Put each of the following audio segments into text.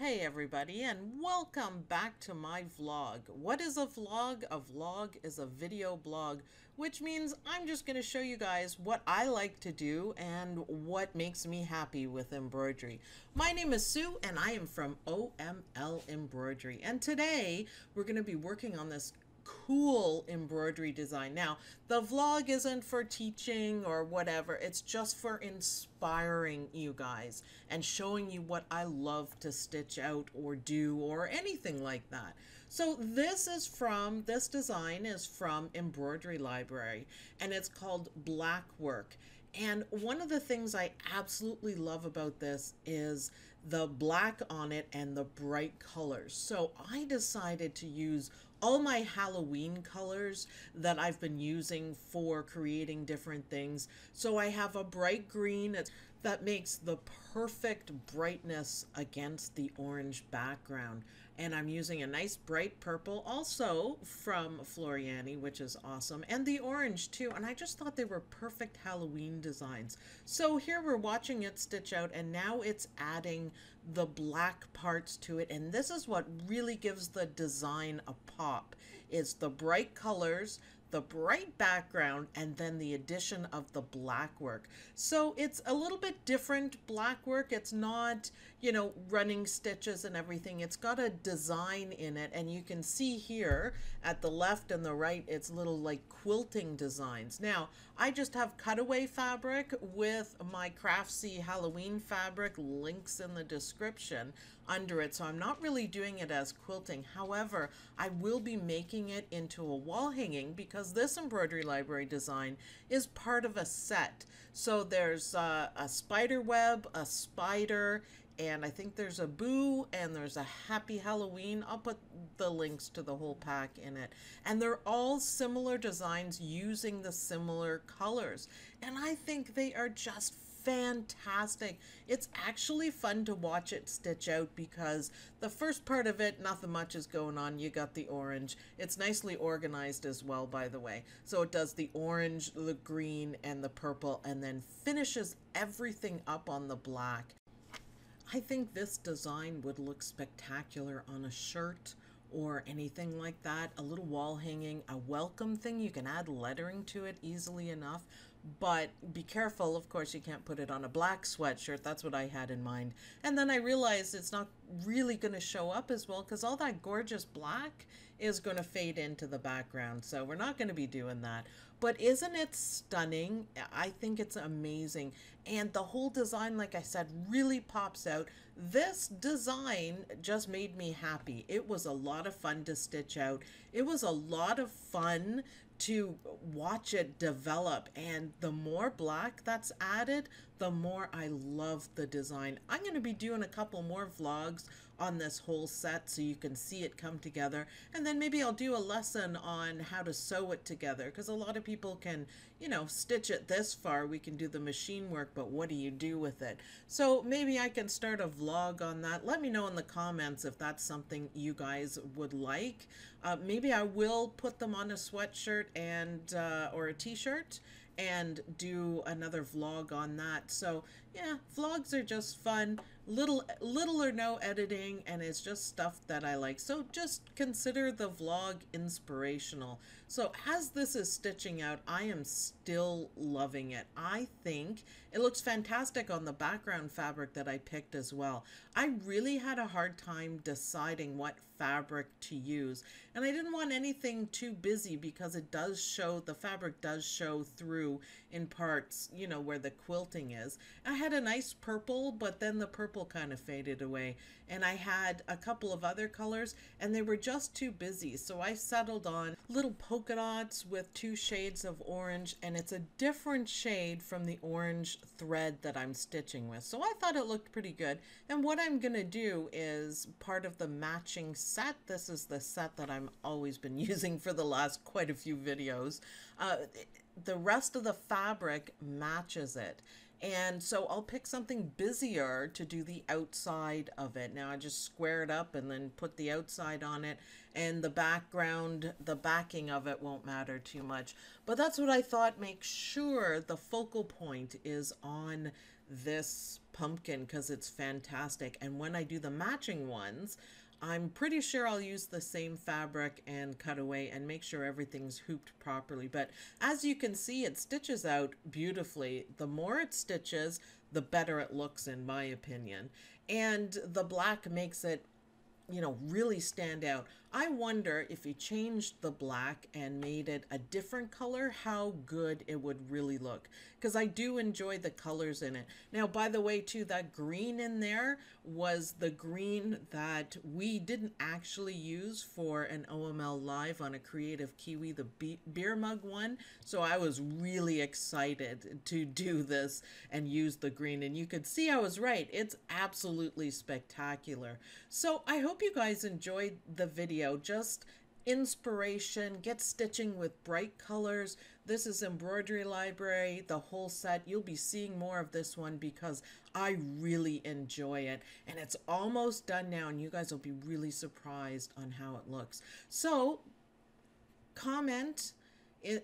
Hey everybody, and welcome back to my vlog. What is a vlog? A vlog is a video blog, which means I'm just going to show you guys what I like to do and what makes me happy with embroidery. My name is Sue and I am from OML Embroidery, and today we're going to be working on this cool embroidery design. Now, the vlog isn't for teaching or whatever, it's just for inspiring you guys and showing you what I love to stitch out or do or anything like that. So this design is from Embroidery Library, and it's called Blackwork. And one of the things I absolutely love about this is the black on it and the bright colors. So I decided to use all my Halloween colors that I've been using for creating different things. So I have a bright green that makes the perfect brightness against the orange background. And I'm using a nice bright purple, also from Floriani, which is awesome, and the orange too. And I just thought they were perfect Halloween designs. So here we're watching it stitch out, and now it's adding the black parts to it. And this is what really gives the design a pop. It's the bright colors, the bright background, and then the addition of the black work. So it's a little bit different black work. It's not, running stitches and everything. It's got a design in it, and you can see here at the left and the right, it's little like quilting designs. Now, I just have cutaway fabric with my Craftsy Halloween fabric, links in the description under it, so I'm not really doing it as quilting. However, I will be making it into a wall hanging because this embroidery library design is part of a set. So there's a spider web, a spider, and I think there's a boo, and there's a happy Halloween. I'll put the links to the whole pack in it. And they're all similar designs using the similar colors. And I think they are just fantastic. It's actually fun to watch it stitch out because the first part of it, nothing much is going on. You got the orange. It's nicely organized as well, by the way. So it does the orange, the green, and the purple, and then finishes everything up on the black. I think this design would look spectacular on a shirt or anything like that. A little wall hanging, a welcome thing. You can add lettering to it easily enough, but be careful. Of course, you can't put it on a black sweatshirt. That's what I had in mind. And then I realized it's not really going to show up as well because all that gorgeous black is going to fade into the background. So we're not going to be doing that. But isn't it stunning? I think it's amazing. And the whole design, like I said, really pops out. This design just made me happy. It was a lot of fun to stitch out. It was a lot of fun to watch it develop, and the more black that's added, the more I love the design. I'm going to be doing a couple more vlogs on this whole set so you can see it come together, and then maybe I'll do a lesson on how to sew it together because a lot of people can, stitch it this far. We can do the machine work, but what do you do with it? So maybe I can start a vlog on that. Let me know in the comments if that's something you guys would like. Maybe I will put them on a sweatshirt and or a t-shirt and do another vlog on that. So yeah, vlogs are just fun, little or no editing, and it's just stuff that I like. So just consider the vlog inspirational. So as this is stitching out, I am still loving it. I think it looks fantastic on the background fabric that I picked as well. I really had a hard time deciding what fabric to use, and I didn't want anything too busy because it does show, the fabric does show through in parts, where the quilting is. I had a nice purple, but then the purple kind of faded away, and I had a couple of other colors and they were just too busy, so I settled on little polka dots with 2 shades of orange, and it's a different shade from the orange thread that I'm stitching with. So I thought it looked pretty good, and what I'm gonna do is part of the matching set. This is the set that I've always been using for the last quite a few videos. The rest of the fabric matches it, and so I'll pick something busier to do the outside of it. Now I just square it up and then put the outside on it, and the background, the backing of it won't matter too much, but that's what I thought. Make sure the focal point is on this pumpkin because it's fantastic. And when I do the matching ones, I'm pretty sure I'll use the same fabric and cutaway and make sure everything's hooped properly. But as you can see, it stitches out beautifully. The more it stitches, the better it looks, in my opinion. And the black makes it, you know, really stand out. I wonder if you changed the black and made it a different color, how good it would really look. Because I do enjoy the colors in it. Now, by the way, too, that green in there was the green that we didn't actually use for an OML live on a Creative Kiwi, the beer mug one. So I was really excited to do this and use the green. And you could see I was right. It's absolutely spectacular. So I hope you guys enjoyed the video. Just inspiration, get stitching with bright colors. This is Embroidery Library, the whole set. You'll be seeing more of this one because I really enjoy it. And it's almost done now, and you guys will be really surprised on how it looks. So comment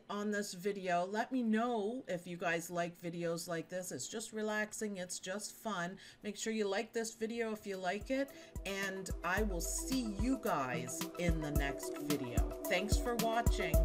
on this video. Let me know if you guys like videos like this. It's just relaxing. It's just fun. Make sure you like this video if you like it, and I will see you guys in the next video. Thanks for watching.